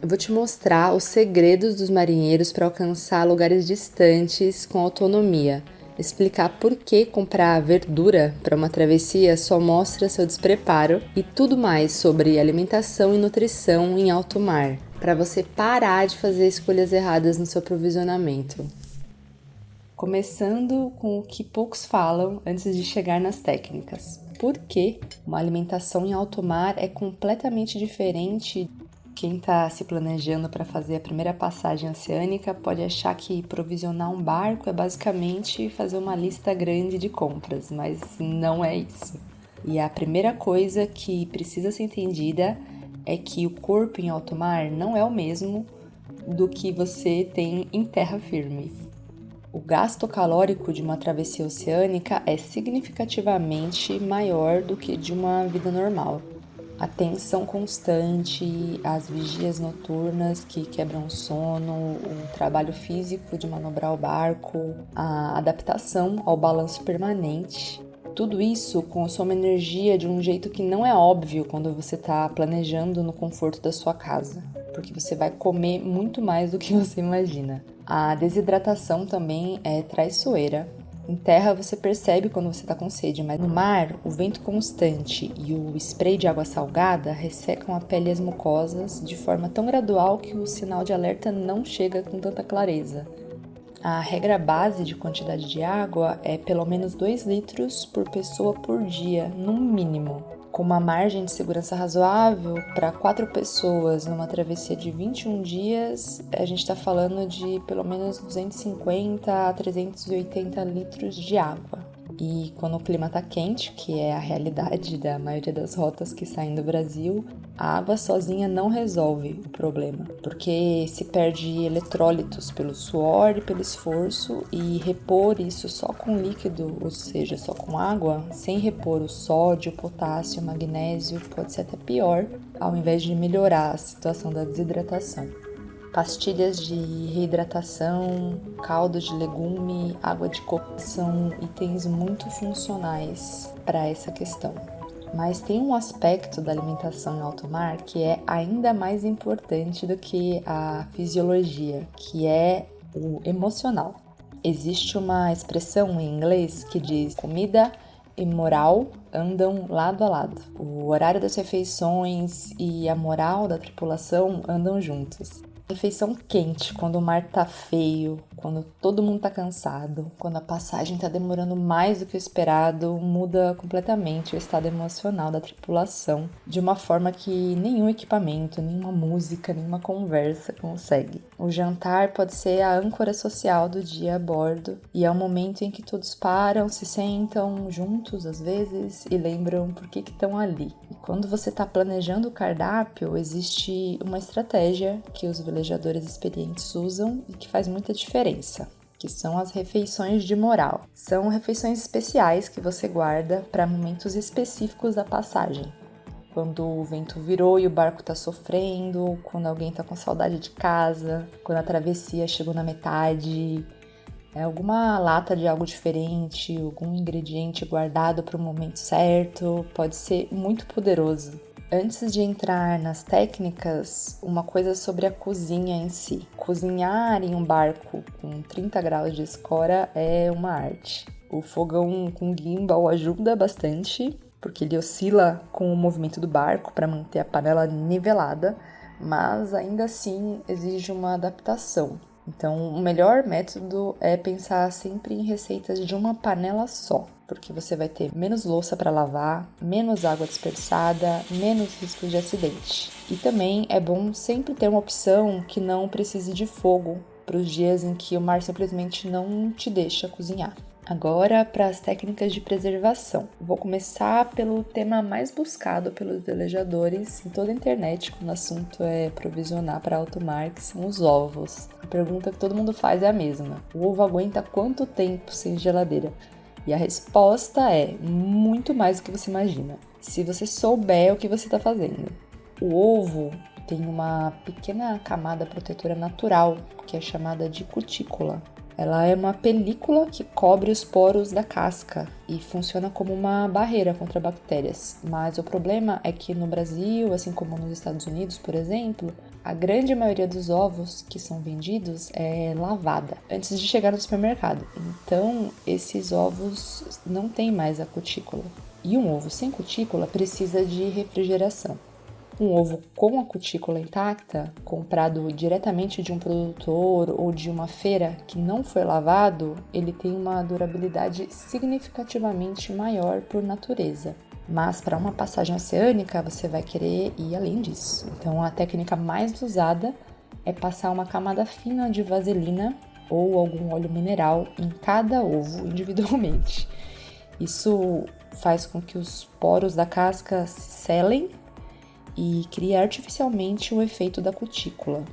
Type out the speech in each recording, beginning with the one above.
Eu vou te mostrar os segredos dos marinheiros para alcançar lugares distantes com autonomia. Explicar por que comprar verdura para uma travessia só mostra seu despreparo e tudo mais sobre alimentação e nutrição em alto mar, para você parar de fazer escolhas erradas no seu provisionamento. Começando com o que poucos falam antes de chegar nas técnicas. Por que uma alimentação em alto mar é completamente diferente? Quem está se planejando para fazer a primeira passagem oceânica pode achar que provisionar um barco é basicamente fazer uma lista grande de compras, mas não é isso. E a primeira coisa que precisa ser entendida é que o corpo em alto mar não é o mesmo do que você tem em terra firme. O gasto calórico de uma travessia oceânica é significativamente maior do que de uma vida normal. A tensão constante, as vigias noturnas que quebram o sono, o trabalho físico de manobrar o barco, a adaptação ao balanço permanente. Tudo isso consome energia de um jeito que não é óbvio quando você está planejando no conforto da sua casa, porque você vai comer muito mais do que você imagina. A desidratação também é traiçoeira. Em terra você percebe quando você está com sede, mas no mar, o vento constante e o spray de água salgada ressecam a pele e as mucosas de forma tão gradual que o sinal de alerta não chega com tanta clareza. A regra base de quantidade de água é pelo menos 2 litros por pessoa por dia, no mínimo. Com uma margem de segurança razoável, para 4 pessoas numa travessia de 21 dias, a gente está falando de pelo menos 250 a 380 litros de água. E quando o clima está quente, que é a realidade da maioria das rotas que saem do Brasil, a água sozinha não resolve o problema, porque se perde eletrólitos pelo suor e pelo esforço, e repor isso só com líquido, ou seja, só com água, sem repor o sódio, o potássio, o magnésio, pode ser até pior, ao invés de melhorar a situação da desidratação. Pastilhas de reidratação, caldo de legume, água de coco são itens muito funcionais para essa questão. Mas tem um aspecto da alimentação em alto mar que é ainda mais importante do que a fisiologia, que é o emocional. Existe uma expressão em inglês que diz: comida e moral andam lado a lado. O horário das refeições e a moral da tripulação andam juntos. Refeição quente, quando o mar tá feio, quando todo mundo tá cansado, quando a passagem tá demorando mais do que o esperado, muda completamente o estado emocional da tripulação, de uma forma que nenhum equipamento, nenhuma música, nenhuma conversa consegue. O jantar pode ser a âncora social do dia a bordo, e é o momento em que todos param, se sentam juntos às vezes e lembram por que estão ali. E quando você tá planejando o cardápio, existe uma estratégia que os velejadores experientes usam e que faz muita diferença, que são as refeições de moral. São refeições especiais que você guarda para momentos específicos da passagem. Quando o vento virou e o barco está sofrendo, quando alguém está com saudade de casa, quando a travessia chegou na metade, alguma lata de algo diferente, algum ingrediente guardado para o momento certo, pode ser muito poderoso. Antes de entrar nas técnicas, uma coisa sobre a cozinha em si. Cozinhar em um barco com 30 graus de escora é uma arte. O fogão com gimbal ajuda bastante, porque ele oscila com o movimento do barco para manter a panela nivelada, mas ainda assim exige uma adaptação. Então, o melhor método é pensar sempre em receitas de uma panela só, porque você vai ter menos louça para lavar, menos água dispersada, menos riscos de acidente. E também é bom sempre ter uma opção que não precise de fogo para os dias em que o mar simplesmente não te deixa cozinhar. Agora, para as técnicas de preservação. Vou começar pelo tema mais buscado pelos velejadores em toda a internet quando o assunto é provisionar para alto mar, que são os ovos. A pergunta que todo mundo faz é a mesma: o ovo aguenta quanto tempo sem geladeira? E a resposta é muito mais do que você imagina, se você souber o que você está fazendo. O ovo tem uma pequena camada protetora natural, que é chamada de cutícula. Ela é uma película que cobre os poros da casca e funciona como uma barreira contra bactérias. Mas o problema é que no Brasil, assim como nos Estados Unidos, por exemplo, A grande maioria dos ovos que são vendidos é lavada antes de chegar no supermercado. Então, esses ovos não têm mais a cutícula. E um ovo sem cutícula precisa de refrigeração. Um ovo com a cutícula intacta, comprado diretamente de um produtor ou de uma feira que não foi lavado, ele tem uma durabilidade significativamente maior por natureza. Mas para uma passagem oceânica, você vai querer ir além disso. Então, a técnica mais usada é passar uma camada fina de vaselina ou algum óleo mineral em cada ovo individualmente. Isso faz com que os poros da casca se selem e cria artificialmente o efeito da cutícula.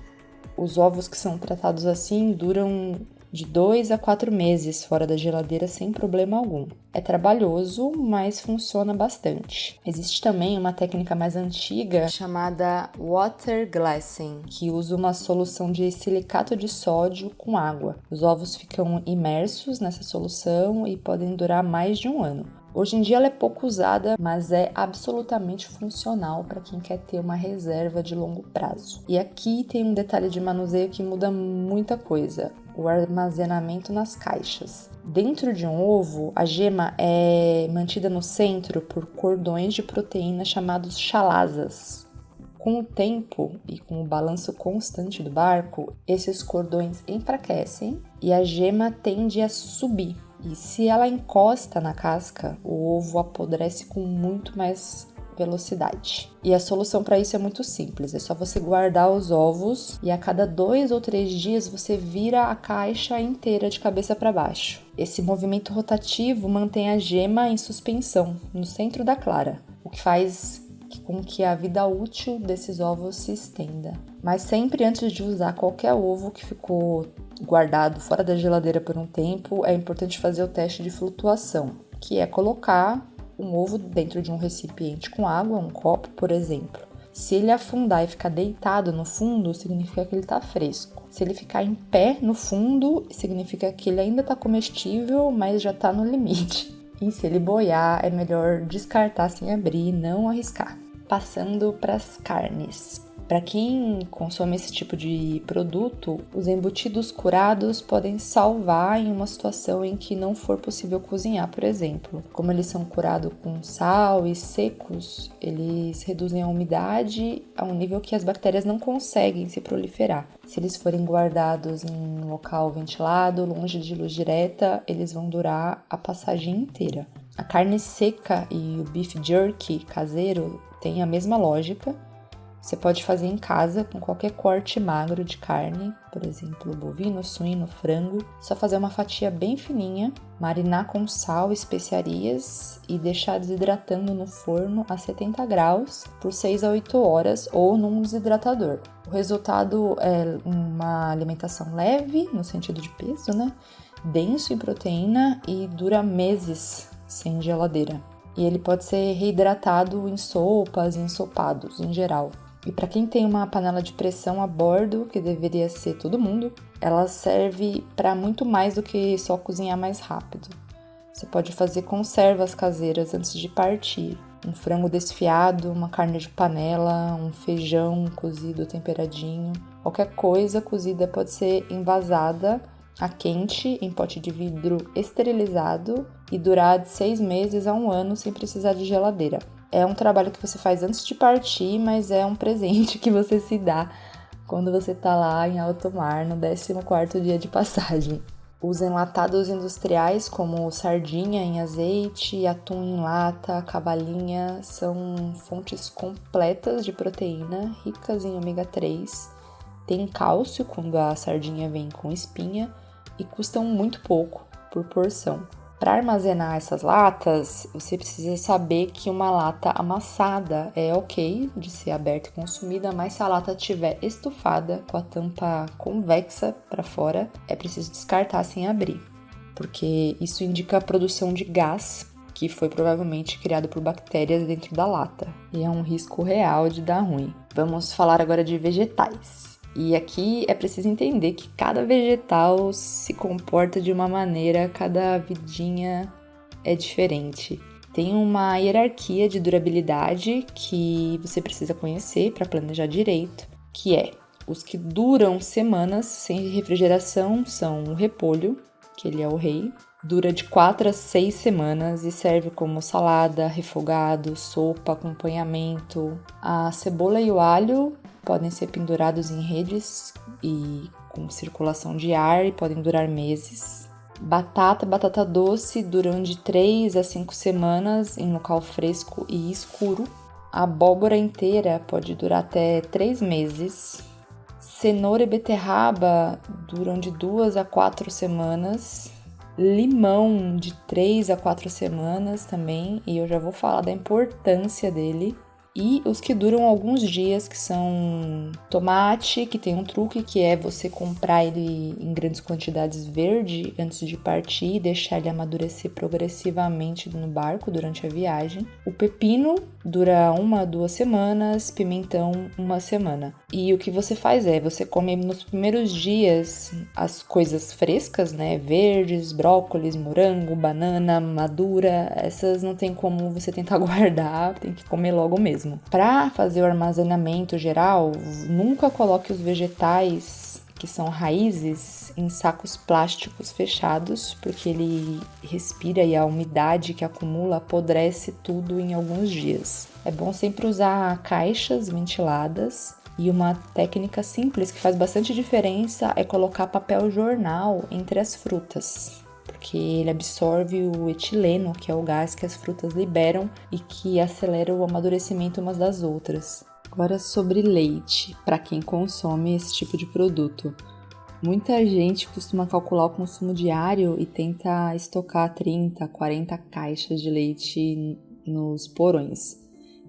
Os ovos que são tratados assim duram de 2 a 4 meses fora da geladeira sem problema algum. É trabalhoso, mas funciona bastante. Existe também uma técnica mais antiga chamada water glassing, que usa uma solução de silicato de sódio com água. Os ovos ficam imersos nessa solução e podem durar mais de um ano. Hoje em dia ela é pouco usada, mas é absolutamente funcional para quem quer ter uma reserva de longo prazo. E aqui tem um detalhe de manuseio que muda muita coisa: o armazenamento nas caixas. Dentro de um ovo, a gema é mantida no centro por cordões de proteína chamados chalasas. Com o tempo e com o balanço constante do barco, esses cordões enfraquecem e a gema tende a subir. E se ela encosta na casca, o ovo apodrece com muito mais velocidade. E a solução para isso é muito simples, é só você guardar os ovos e a cada 2 ou 3 dias você vira a caixa inteira de cabeça para baixo. Esse movimento rotativo mantém a gema em suspensão no centro da clara, o que faz com que a vida útil desses ovos se estenda. Mas sempre antes de usar qualquer ovo que ficou guardado fora da geladeira por um tempo, é importante fazer o teste de flutuação, que é colocar um ovo dentro de um recipiente com água, um copo, por exemplo. Se ele afundar e ficar deitado no fundo, significa que ele está fresco. Se ele ficar em pé no fundo, significa que ele ainda está comestível, mas já está no limite. E se ele boiar, é melhor descartar sem abrir e não arriscar. Passando para as carnes. Para quem consome esse tipo de produto, os embutidos curados podem salvar em uma situação em que não for possível cozinhar, por exemplo. Como eles são curados com sal e secos, eles reduzem a umidade a um nível que as bactérias não conseguem se proliferar. Se eles forem guardados em um local ventilado, longe de luz direta, eles vão durar a passagem inteira. A carne seca e o beef jerky caseiro têm a mesma lógica. Você pode fazer em casa com qualquer corte magro de carne, por exemplo, bovino, suíno, frango. Só fazer uma fatia bem fininha, marinar com sal e especiarias e deixar desidratando no forno a 70 graus por 6 a 8 horas ou num desidratador. O resultado é uma alimentação leve, no sentido de peso, né? Denso em proteína e dura meses sem geladeira. E ele pode ser reidratado em sopas e ensopados, em geral. E para quem tem uma panela de pressão a bordo, que deveria ser todo mundo, ela serve para muito mais do que só cozinhar mais rápido. Você pode fazer conservas caseiras antes de partir. Um frango desfiado, uma carne de panela, um feijão cozido temperadinho. Qualquer coisa cozida pode ser envasada a quente em pote de vidro esterilizado e durar de 6 meses a 1 ano sem precisar de geladeira. É um trabalho que você faz antes de partir, mas é um presente que você se dá quando você tá lá em alto mar no 14º dia de passagem. Os enlatados industriais, como sardinha em azeite, atum em lata, cavalinha, são fontes completas de proteína, ricas em ômega 3. Tem cálcio quando a sardinha vem com espinha e custam muito pouco por porção. Para armazenar essas latas, você precisa saber que uma lata amassada é ok de ser aberta e consumida, mas se a lata estiver estufada, com a tampa convexa para fora, é preciso descartar sem abrir, porque isso indica a produção de gás, que foi provavelmente criado por bactérias dentro da lata, e é um risco real de dar ruim. Vamos falar agora de vegetais. E aqui é preciso entender que cada vegetal se comporta de uma maneira, cada vidinha é diferente. Tem uma hierarquia de durabilidade que você precisa conhecer para planejar direito, que é Os que duram semanas sem refrigeração são o repolho, que ele é o rei. Dura de 4 a 6 semanas e serve como salada, refogado, sopa, acompanhamento. A cebola e o alho podem ser pendurados em redes e com circulação de ar e podem durar meses. Batata doce duram de 3 a 5 semanas em local fresco e escuro. A abóbora inteira pode durar até 3 meses. Cenoura e beterraba duram de 2 a 4 semanas. Limão de 3 a 4 semanas também, e eu já vou falar da importância dele. E os que duram alguns dias, que são tomate, que tem um truque, que é você comprar ele em grandes quantidades verde antes de partir e deixar ele amadurecer progressivamente no barco durante a viagem. O pepino dura 1 a 2 semanas, pimentão 1 semana. E o que você faz é, você come nos primeiros dias as coisas frescas, né? Verdes, brócolis, morango, banana, madura. Essas não tem como você tentar guardar, tem que comer logo mesmo. Para fazer o armazenamento geral, nunca coloque os vegetais que são raízes em sacos plásticos fechados, porque ele respira e a umidade que acumula apodrece tudo em alguns dias. É bom sempre usar caixas ventiladas. E uma técnica simples que faz bastante diferença é colocar papel jornal entre as frutas, porque ele absorve o etileno, que é o gás que as frutas liberam e que acelera o amadurecimento umas das outras. Agora sobre leite, para quem consome esse tipo de produto. Muita gente costuma calcular o consumo diário e tenta estocar 30, 40 caixas de leite nos porões.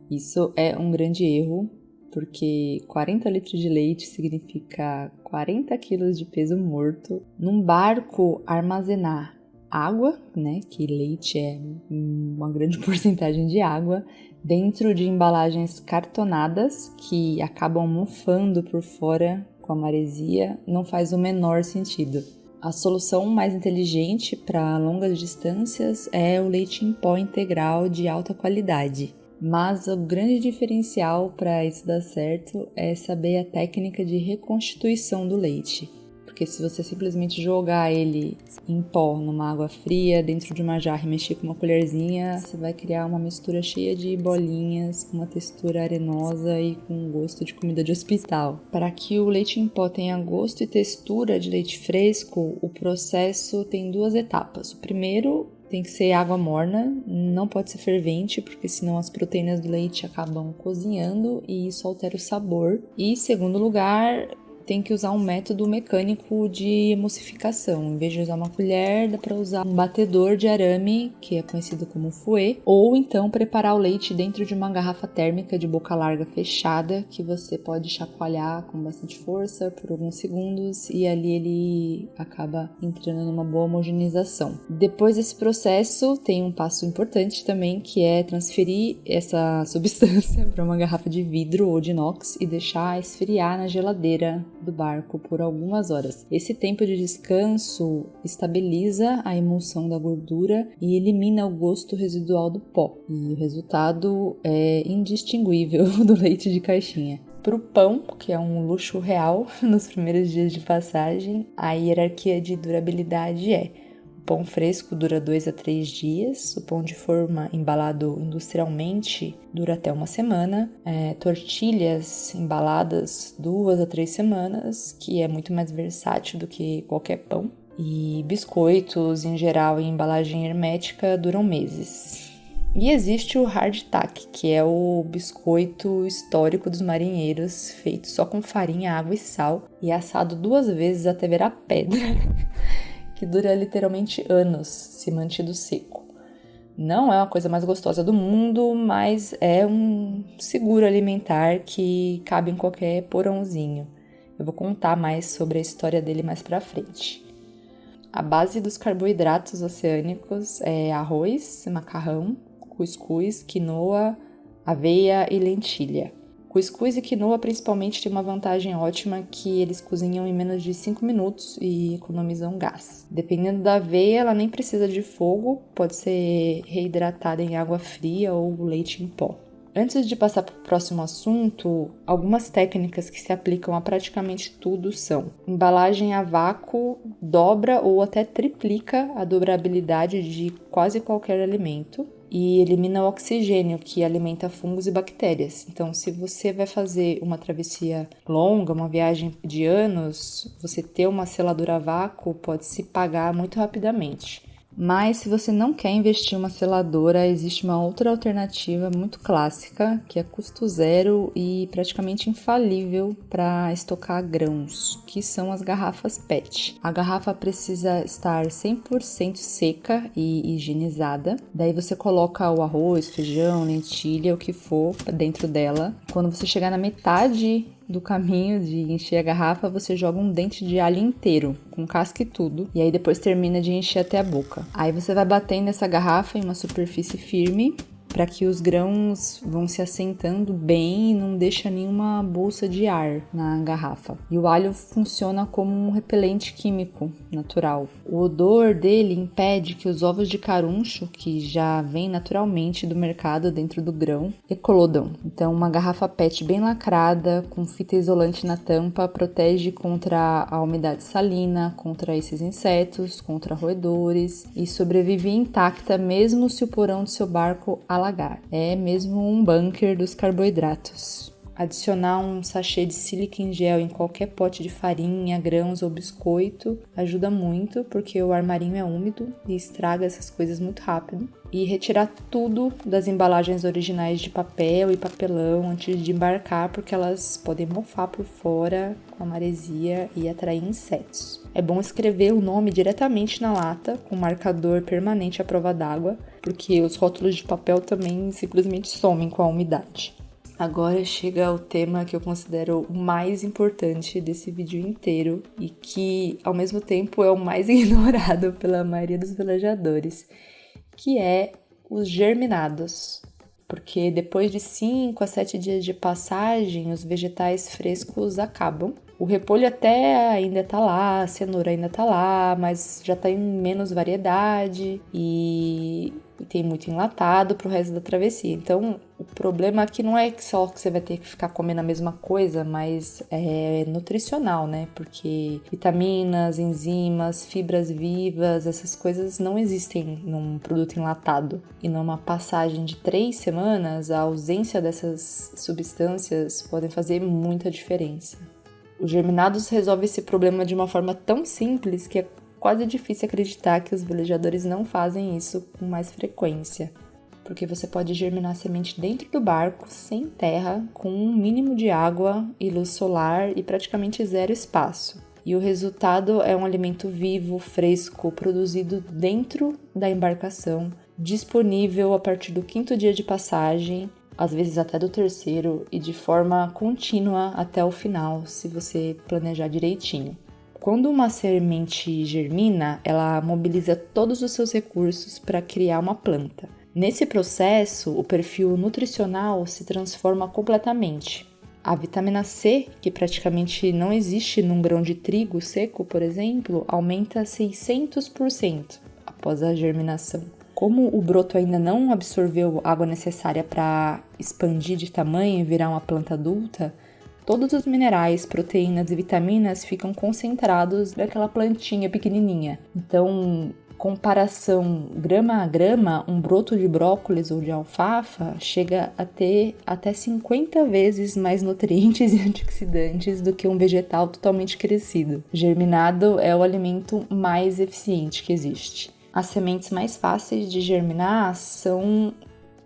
Isso é um grande erro, porque 40 litros de leite significa 40 quilos de peso morto. Num barco, armazenar água, né, que leite é uma grande porcentagem de água, dentro de embalagens cartonadas que acabam mofando por fora com a maresia, não faz o menor sentido. A solução mais inteligente para longas distâncias é o leite em pó integral de alta qualidade. Mas o grande diferencial para isso dar certo é saber a técnica de reconstituição do leite. Porque se você simplesmente jogar ele em pó numa água fria, dentro de uma jarra e mexer com uma colherzinha, você vai criar uma mistura cheia de bolinhas, com uma textura arenosa e com gosto de comida de hospital. Para que o leite em pó tenha gosto e textura de leite fresco, o processo tem 2 etapas. O primeiro tem que ser água morna, não pode ser fervente, porque senão as proteínas do leite acabam cozinhando e isso altera o sabor. E, em segundo lugar, tem que usar um método mecânico de emulsificação. Em vez de usar uma colher, dá para usar um batedor de arame, que é conhecido como fouet, ou então preparar o leite dentro de uma garrafa térmica de boca larga fechada, que você pode chacoalhar com bastante força por alguns segundos e ali ele acaba entrando numa boa homogeneização. Depois desse processo, tem um passo importante também, que é transferir essa substância para uma garrafa de vidro ou de inox e deixar esfriar na geladeira do barco por algumas horas. Esse tempo de descanso estabiliza a emulsão da gordura e elimina o gosto residual do pó. E o resultado é indistinguível do leite de caixinha. Para o pão, que é um luxo real nos primeiros dias de passagem, a hierarquia de durabilidade é: o pão fresco dura 2 a 3 dias, o pão de forma embalado industrialmente dura até 1 semana, tortilhas embaladas 2 a 3 semanas, que é muito mais versátil do que qualquer pão, e biscoitos em geral em embalagem hermética duram meses. E existe o hardtack, que é o biscoito histórico dos marinheiros, feito só com farinha, água e sal, e assado 2 vezes até virar pedra, que dura literalmente anos se mantido seco. Não é uma coisa mais gostosa do mundo, mas é um seguro alimentar que cabe em qualquer porãozinho. Eu vou contar mais sobre a história dele mais pra frente. A base dos carboidratos oceânicos é arroz, macarrão, cuscuz, quinoa, aveia e lentilha. Cuscuz e quinoa principalmente têm uma vantagem ótima, que eles cozinham em menos de 5 minutos e economizam gás. Dependendo da aveia, ela nem precisa de fogo, pode ser reidratada em água fria ou leite em pó. Antes de passar para o próximo assunto, algumas técnicas que se aplicam a praticamente tudo são: embalagem a vácuo dobra ou até triplica a dobrabilidade de quase qualquer alimento e elimina o oxigênio que alimenta fungos e bactérias. Então, se você vai fazer uma travessia longa, uma viagem de anos, você ter uma seladora a vácuo pode se pagar muito rapidamente. Mas se você não quer investir em uma seladora, existe uma outra alternativa muito clássica, que é custo zero e praticamente infalível para estocar grãos, que são as garrafas PET. A garrafa precisa estar 100% seca e higienizada. Daí você coloca o arroz, feijão, lentilha, o que for dentro dela. Quando você chegar na metade do caminho de encher a garrafa, você joga um dente de alho inteiro, com casca e tudo, e aí depois termina de encher até a boca. Aí você vai batendo essa garrafa em uma superfície firme, para que os grãos vão se assentando bem e não deixa nenhuma bolsa de ar na garrafa. E o alho funciona como um repelente químico natural. O odor dele impede que os ovos de caruncho, que já vêm naturalmente do mercado dentro do grão, eclodam. Então, uma garrafa PET bem lacrada, com fita isolante na tampa, protege contra a umidade salina, contra esses insetos, contra roedores e sobrevive intacta mesmo se o porão do seu barco alagar. É mesmo um bunker dos carboidratos. Adicionar um sachê de sílica em gel em qualquer pote de farinha, grãos ou biscoito ajuda muito, porque o armarinho é úmido e estraga essas coisas muito rápido. E retirar tudo das embalagens originais de papel e papelão antes de embarcar, porque elas podem mofar por fora com a maresia e atrair insetos. É bom escrever o nome diretamente na lata, com marcador permanente à prova d'água, porque os rótulos de papel também simplesmente somem com a umidade. Agora chega o tema que eu considero o mais importante desse vídeo inteiro e que, ao mesmo tempo, é o mais ignorado pela maioria dos velejadores, que é os germinados. Porque depois de 5 a 7 dias de passagem, os vegetais frescos acabam. O repolho até ainda tá lá, a cenoura ainda tá lá, mas já tá em menos variedade e tem muito enlatado pro resto da travessia. Então, o problema aqui não é só que você vai ter que ficar comendo a mesma coisa, mas é nutricional, né? Porque vitaminas, enzimas, fibras vivas, essas coisas não existem num produto enlatado. E numa passagem de 3 semanas, a ausência dessas substâncias podem fazer muita diferença. Os germinados resolvem esse problema de uma forma tão simples que é quase difícil acreditar que os velejadores não fazem isso com mais frequência. Porque você pode germinar a semente dentro do barco, sem terra, com um mínimo de água e luz solar e praticamente zero espaço. E o resultado é um alimento vivo, fresco, produzido dentro da embarcação, disponível a partir do 5º dia de passagem, às vezes até do 3º, e de forma contínua até o final, se você planejar direitinho. Quando uma semente germina, ela mobiliza todos os seus recursos para criar uma planta. Nesse processo, o perfil nutricional se transforma completamente. A vitamina C, que praticamente não existe num grão de trigo seco, por exemplo, aumenta 600% após a germinação. Como o broto ainda não absorveu a água necessária para expandir de tamanho e virar uma planta adulta, todos os minerais, proteínas e vitaminas ficam concentrados naquela plantinha pequenininha. Então, comparação grama a grama, um broto de brócolis ou de alfafa chega a ter até 50 vezes mais nutrientes e antioxidantes do que um vegetal totalmente crescido. Germinado é o alimento mais eficiente que existe. As sementes mais fáceis de germinar são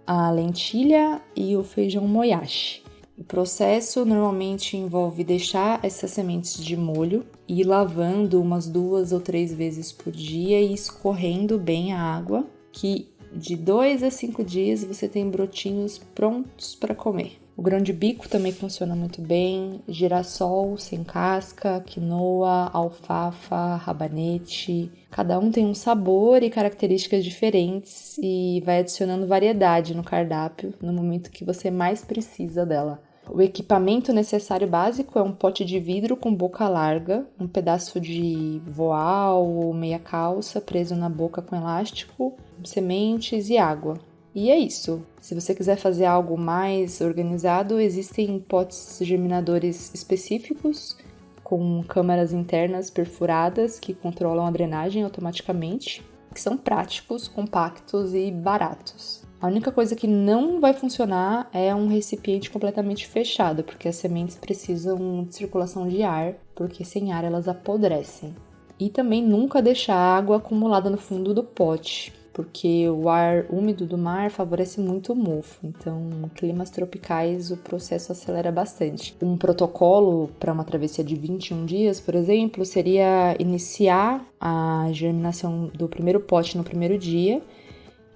a lentilha e o feijão moyashi. O processo normalmente envolve deixar essas sementes de molho e ir lavando umas 2 ou 3 vezes por dia e escorrendo bem a água, que de 2 a 5 dias você tem brotinhos prontos para comer. O grão de bico também funciona muito bem, girassol sem casca, quinoa, alfafa, rabanete. Cada um tem um sabor e características diferentes e vai adicionando variedade no cardápio no momento que você mais precisa dela. O equipamento necessário básico é um pote de vidro com boca larga, um pedaço de voal ou meia calça preso na boca com elástico, sementes e água. E é isso. Se você quiser fazer algo mais organizado, existem potes germinadores específicos com câmaras internas perfuradas que controlam a drenagem automaticamente, que são práticos, compactos e baratos. A única coisa que não vai funcionar é um recipiente completamente fechado, porque as sementes precisam de circulação de ar, porque sem ar elas apodrecem. E também nunca deixar água acumulada no fundo do pote, porque o ar úmido do mar favorece muito o mofo. Então, em climas tropicais, o processo acelera bastante. Um protocolo para uma travessia de 21 dias, por exemplo, seria iniciar a germinação do primeiro pote no primeiro dia,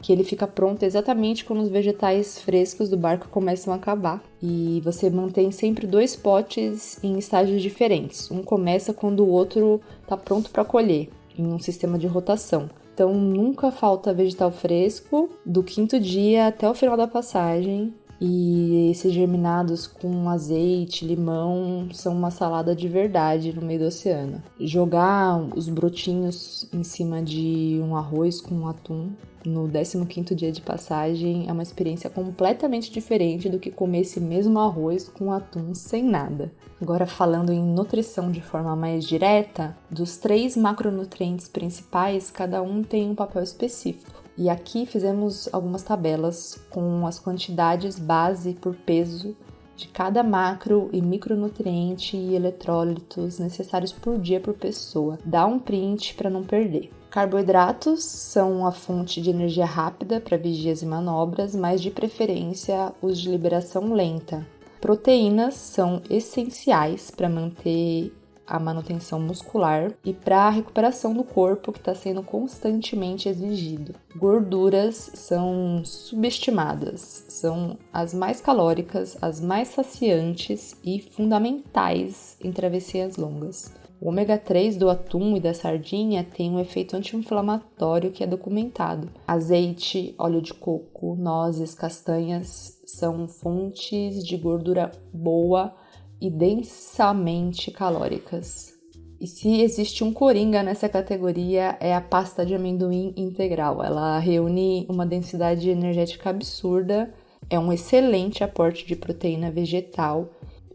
que ele fica pronto exatamente quando os vegetais frescos do barco começam a acabar. E você mantém sempre 2 potes em estágios diferentes. Um começa quando o outro está pronto para colher, em um sistema de rotação. Então, nunca falta vegetal fresco do 5º dia até o final da passagem. E esses germinados com azeite, limão, são uma salada de verdade no meio do oceano. Jogar os brotinhos em cima de um arroz com atum no 15º dia de passagem é uma experiência completamente diferente do que comer esse mesmo arroz com atum sem nada. Agora, falando em nutrição de forma mais direta, dos 3 macronutrientes principais, cada um tem um papel específico. E aqui fizemos algumas tabelas com as quantidades base por peso de cada macro e micronutriente e eletrólitos necessários por dia por pessoa. Dá um print para não perder. Carboidratos são a fonte de energia rápida para vigias e manobras, mas de preferência os de liberação lenta. Proteínas são essenciais para manter a manutenção muscular e para a recuperação do corpo que está sendo constantemente exigido. Gorduras são subestimadas, são as mais calóricas, as mais saciantes e fundamentais em travessias longas. O ômega 3 do atum e da sardinha tem um efeito anti-inflamatório que é documentado. Azeite, óleo de coco, nozes, castanhas são fontes de gordura boa e densamente calóricas. E se existe um coringa nessa categoria, é a pasta de amendoim integral. Ela reúne uma densidade energética absurda, é um excelente aporte de proteína vegetal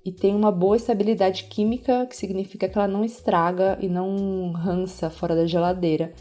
e tem uma boa estabilidade química, que significa que ela não estraga e não rança fora da geladeira.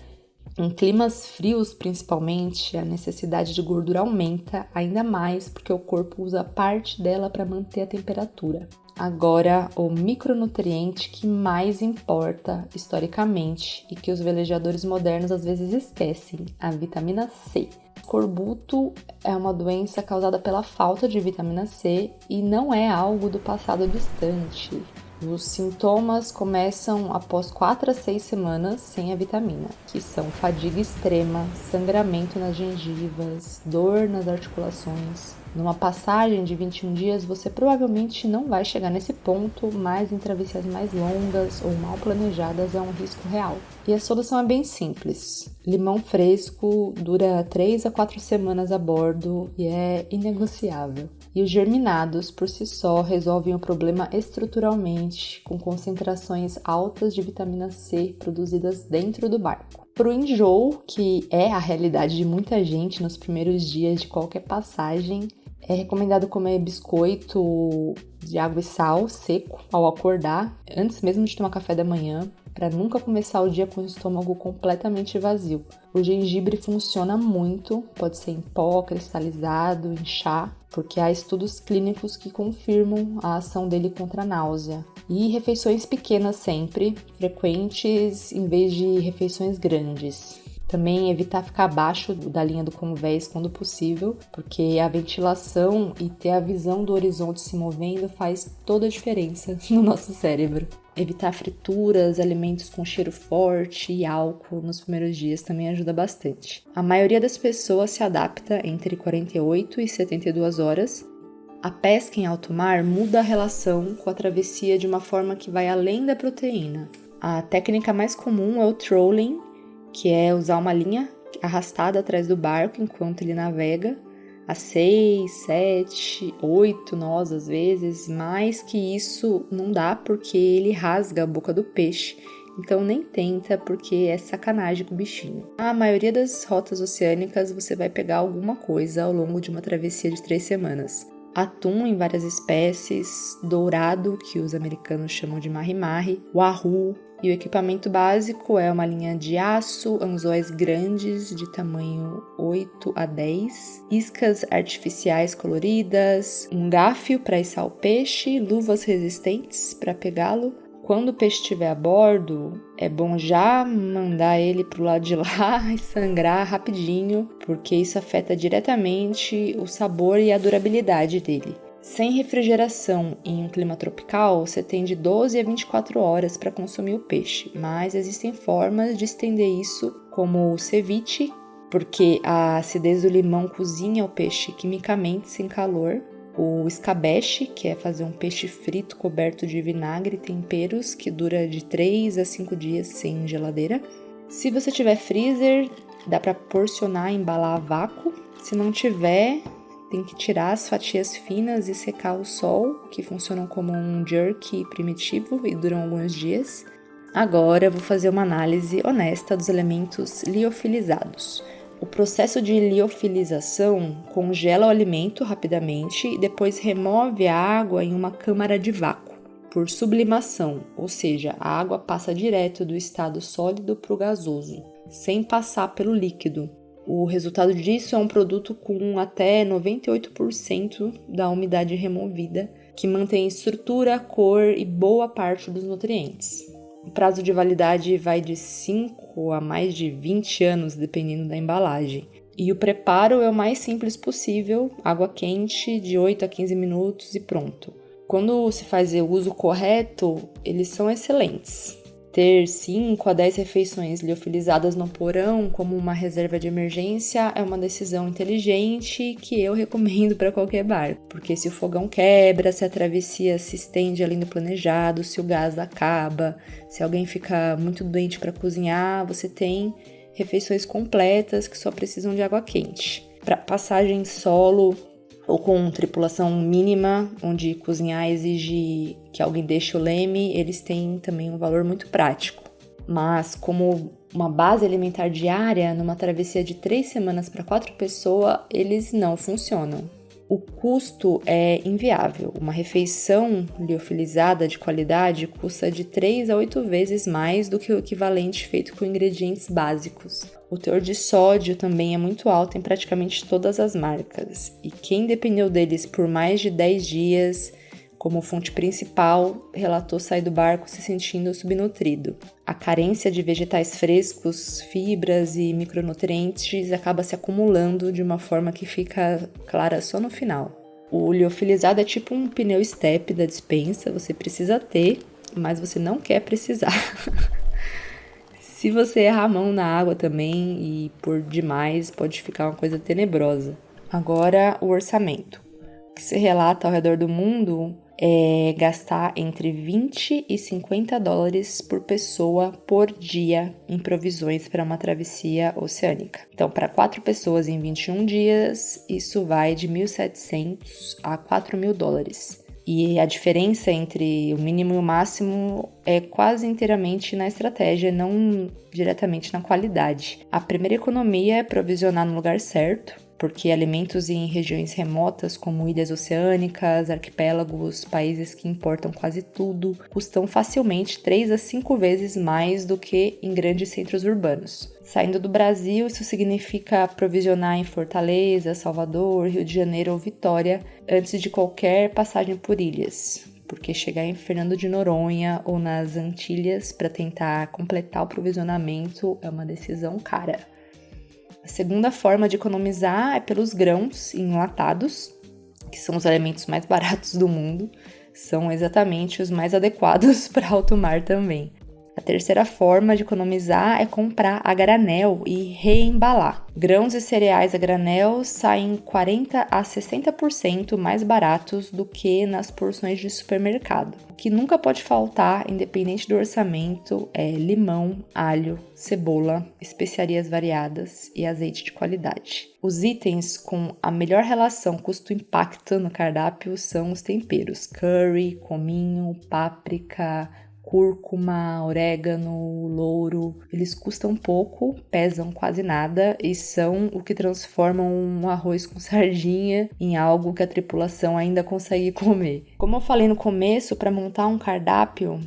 Em climas frios, principalmente, a necessidade de gordura aumenta ainda mais porque o corpo usa parte dela para manter a temperatura. Agora, o micronutriente que mais importa historicamente e que os velejadores modernos às vezes esquecem, a vitamina C. Escorbuto é uma doença causada pela falta de vitamina C e não é algo do passado distante. Os sintomas começam após 4 a 6 semanas sem a vitamina, que são fadiga extrema, sangramento nas gengivas, dor nas articulações. Numa passagem de 21 dias, você provavelmente não vai chegar nesse ponto, mas em travessias mais longas ou mal planejadas é um risco real. E a solução é bem simples. Limão fresco dura 3 a 4 semanas a bordo e é inegociável. E os germinados, por si só, resolvem o problema estruturalmente, com concentrações altas de vitamina C produzidas dentro do barco. Para o enjoo, que é a realidade de muita gente nos primeiros dias de qualquer passagem, é recomendado comer biscoito de água e sal seco ao acordar, antes mesmo de tomar café da manhã, para nunca começar o dia com o estômago completamente vazio. O gengibre funciona muito, pode ser em pó, cristalizado, em chá, porque há estudos clínicos que confirmam a ação dele contra a náusea. E refeições pequenas sempre, frequentes em vez de refeições grandes. Também evitar ficar abaixo da linha do convés quando possível, porque a ventilação e ter a visão do horizonte se movendo faz toda a diferença no nosso cérebro. Evitar frituras, alimentos com cheiro forte e álcool nos primeiros dias também ajuda bastante. A maioria das pessoas se adapta entre 48 e 72 horas. A pesca em alto mar muda a relação com a travessia de uma forma que vai além da proteína. A técnica mais comum é o trolling, que é usar uma linha arrastada atrás do barco enquanto ele navega, a 6, 7, 8 nós às vezes, mais que isso não dá porque ele rasga a boca do peixe então nem tenta porque é sacanagem com o bichinho. A maioria das rotas oceânicas você vai pegar alguma coisa ao longo de uma travessia de 3 semanas. Atum em várias espécies, dourado, que os americanos chamam de mahi-mahi, wahoo, e o equipamento básico é uma linha de aço, anzóis grandes de tamanho 8 a 10, iscas artificiais coloridas, um garfo para içar o peixe, luvas resistentes para pegá-lo. Quando o peixe estiver a bordo, é bom já mandar ele para o lado de lá e sangrar rapidinho, porque isso afeta diretamente o sabor e a durabilidade dele. Sem refrigeração em um clima tropical, você tem de 12 a 24 horas para consumir o peixe, mas existem formas de estender isso, como o ceviche, porque a acidez do limão cozinha o peixe quimicamente sem calor, o escabeche, que é fazer um peixe frito coberto de vinagre e temperos, que dura de 3 a 5 dias sem geladeira. Se você tiver freezer, dá para porcionar e embalar a vácuo. Se não tiver, tem que tirar as fatias finas e secar ao sol, que funcionam como um jerky primitivo e duram alguns dias. Agora eu vou fazer uma análise honesta dos elementos liofilizados. O processo de liofilização congela o alimento rapidamente e depois remove a água em uma câmara de vácuo, por sublimação, ou seja, a água passa direto do estado sólido para o gasoso, sem passar pelo líquido. O resultado disso é um produto com até 98% da umidade removida, que mantém estrutura, cor e boa parte dos nutrientes. O prazo de validade vai de 5 a mais de 20 anos, dependendo da embalagem. E o preparo é o mais simples possível, água quente de 8 a 15 minutos e pronto. Quando se faz o uso correto, eles são excelentes. Ter 5 a 10 refeições liofilizadas no porão como uma reserva de emergência é uma decisão inteligente que eu recomendo para qualquer barco, porque se o fogão quebra, se a travessia se estende além do planejado, se o gás acaba, se alguém fica muito doente para cozinhar, você tem refeições completas que só precisam de água quente. Para passagem solo ou com tripulação mínima, onde cozinhar exige que alguém deixe o leme, eles têm também um valor muito prático. Mas como uma base alimentar diária, numa travessia de 3 semanas para 4 pessoas, eles não funcionam. O custo é inviável. Uma refeição liofilizada de qualidade custa de 3 a 8 vezes mais do que o equivalente feito com ingredientes básicos. O teor de sódio também é muito alto em praticamente todas as marcas, e quem dependeu deles por mais de 10 dias como fonte principal relatou sair do barco se sentindo subnutrido. A carência de vegetais frescos, fibras e micronutrientes acaba se acumulando de uma forma que fica clara só no final. O liofilizado é tipo um pneu step da despensa, você precisa ter, mas você não quer precisar. Se você errar a mão na água também e por demais, pode ficar uma coisa tenebrosa. Agora, o orçamento. O que se relata ao redor do mundo é gastar entre 20 e 50 dólares por pessoa por dia em provisões para uma travessia oceânica. Então, para 4 pessoas em 21 dias, isso vai de 1.700 a 4.000 dólares. E a diferença entre o mínimo e o máximo é quase inteiramente na estratégia, não diretamente na qualidade. A primeira economia é provisionar no lugar certo, porque alimentos em regiões remotas, como ilhas oceânicas, arquipélagos, países que importam quase tudo, custam facilmente 3 a 5 vezes mais do que em grandes centros urbanos. Saindo do Brasil, isso significa provisionar em Fortaleza, Salvador, Rio de Janeiro ou Vitória antes de qualquer passagem por ilhas, porque chegar em Fernando de Noronha ou nas Antilhas para tentar completar o provisionamento é uma decisão cara. A segunda forma de economizar é pelos grãos enlatados, que são os alimentos mais baratos do mundo, são exatamente os mais adequados para alto mar também. A terceira forma de economizar é comprar a granel e reembalar. Grãos e cereais a granel saem 40 a 60% mais baratos do que nas porções de supermercado. O que nunca pode faltar, independente do orçamento, é limão, alho, cebola, especiarias variadas e azeite de qualidade. Os itens com a melhor relação custo-impacto no cardápio são os temperos: curry, cominho, páprica, cúrcuma, orégano, louro. Eles custam pouco, pesam quase nada e são o que transforma um arroz com sardinha em algo que a tripulação ainda consegue comer. Como eu falei no começo, para montar um cardápio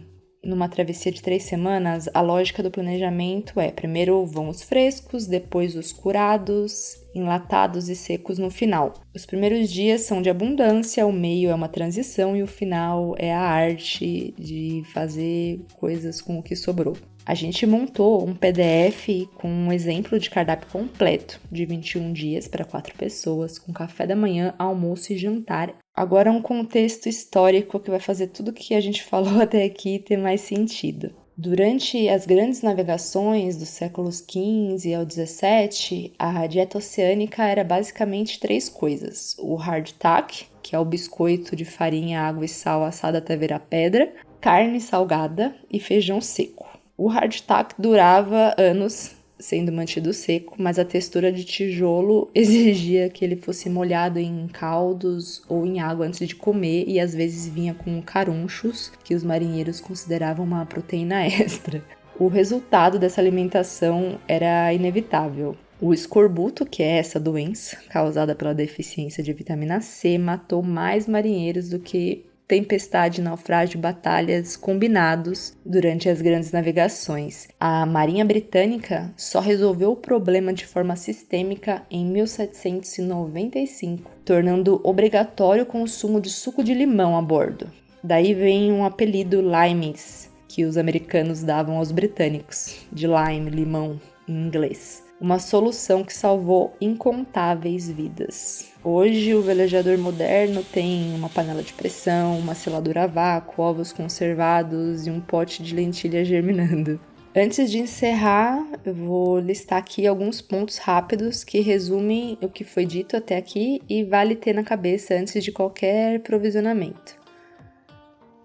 numa travessia de 3 semanas, a lógica do planejamento é: primeiro vão os frescos, depois os curados, enlatados e secos no final. Os primeiros dias são de abundância, o meio é uma transição e o final é a arte de fazer coisas com o que sobrou. A gente montou um PDF com um exemplo de cardápio completo de 21 dias para 4 pessoas, com café da manhã, almoço e jantar. Agora um contexto histórico que vai fazer tudo que a gente falou até aqui ter mais sentido. Durante as grandes navegações dos séculos XV ao XVII, a dieta oceânica era basicamente 3 coisas: o hardtack, que é o biscoito de farinha, água e sal assado até virar pedra, carne salgada e feijão seco. O hardtack durava anos sendo mantido seco, mas a textura de tijolo exigia que ele fosse molhado em caldos ou em água antes de comer, e às vezes vinha com carunchos, que os marinheiros consideravam uma proteína extra. O resultado dessa alimentação era inevitável. O escorbuto, que é essa doença causada pela deficiência de vitamina C, matou mais marinheiros do que tempestade, naufrágio e batalhas combinados durante as grandes navegações. A Marinha Britânica só resolveu o problema de forma sistêmica em 1795, tornando obrigatório o consumo de suco de limão a bordo. Daí vem um apelido limes, que os americanos davam aos britânicos, de lime, limão, em inglês. Uma solução que salvou incontáveis vidas. Hoje, o velejador moderno tem uma panela de pressão, uma seladora a vácuo, ovos conservados e um pote de lentilha germinando. Antes de encerrar, eu vou listar aqui alguns pontos rápidos que resumem o que foi dito até aqui e vale ter na cabeça antes de qualquer provisionamento.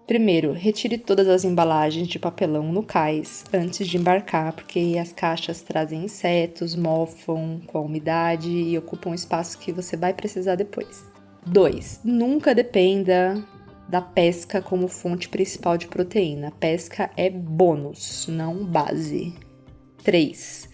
Primeiro, retire todas as embalagens de papelão no cais antes de embarcar, porque as caixas trazem insetos, mofam com a umidade e ocupam espaço que você vai precisar depois. 2. Nunca dependa da pesca como fonte principal de proteína. A pesca é bônus, não base. 3.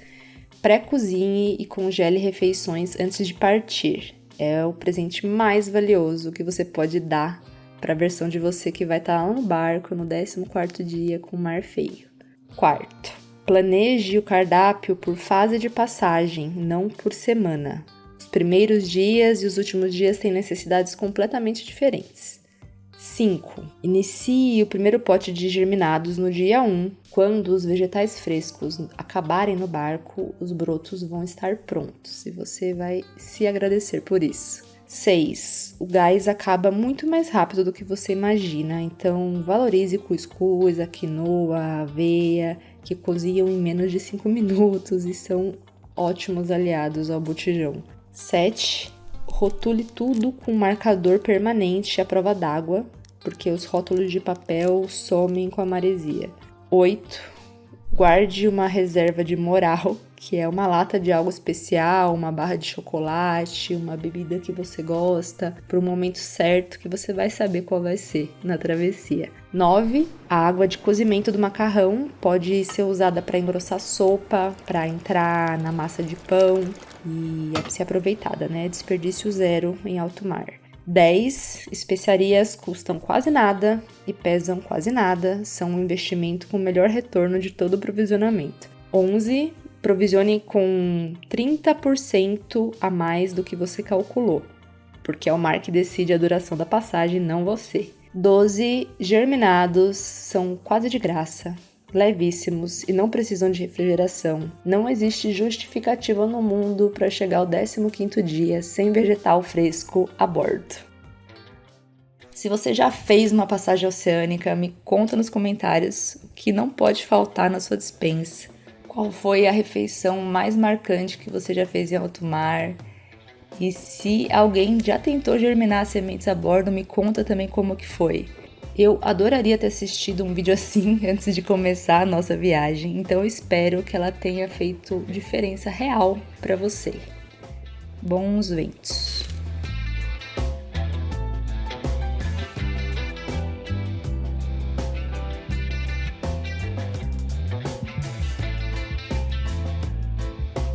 Pré-cozinhe e congele refeições antes de partir. É o presente mais valioso que você pode dar para a versão de você que vai estar lá no barco no 14º dia com o mar feio. 4. Planeje o cardápio por fase de passagem, não por semana. Os primeiros dias e os últimos dias têm necessidades completamente diferentes. 5. Inicie o primeiro pote de germinados no dia 1. Quando os vegetais frescos acabarem no barco, os brotos vão estar prontos e você vai se agradecer por isso. 6. O gás acaba muito mais rápido do que você imagina, então valorize cuscuz, a quinoa, a aveia, que cozinham em menos de 5 minutos e são ótimos aliados ao botijão. 7. Rotule tudo com marcador permanente à prova d'água, porque os rótulos de papel somem com a maresia. 8. Guarde uma reserva de moral, que é uma lata de algo especial, uma barra de chocolate, uma bebida que você gosta, para o momento certo que você vai saber qual vai ser na travessia. 9. A água de cozimento do macarrão pode ser usada para engrossar sopa, para entrar na massa de pão e é para ser aproveitada, né? Desperdício zero em alto mar. 10. Especiarias custam quase nada e pesam quase nada, são um investimento com o melhor retorno de todo o provisionamento. 11. Provisione com 30% a mais do que você calculou, porque é o mar que decide a duração da passagem, não você. 12. Germinados são quase de graça, levíssimos e não precisam de refrigeração. Não existe justificativa no mundo para chegar ao 15º dia sem vegetal fresco a bordo. Se você já fez uma passagem oceânica, me conta nos comentários o que não pode faltar na sua despensa. Qual foi a refeição mais marcante que você já fez em alto mar? E se alguém já tentou germinar as sementes a bordo, me conta também como que foi. Eu adoraria ter assistido um vídeo assim antes de começar a nossa viagem, então eu espero que ela tenha feito diferença real para você. Bons ventos!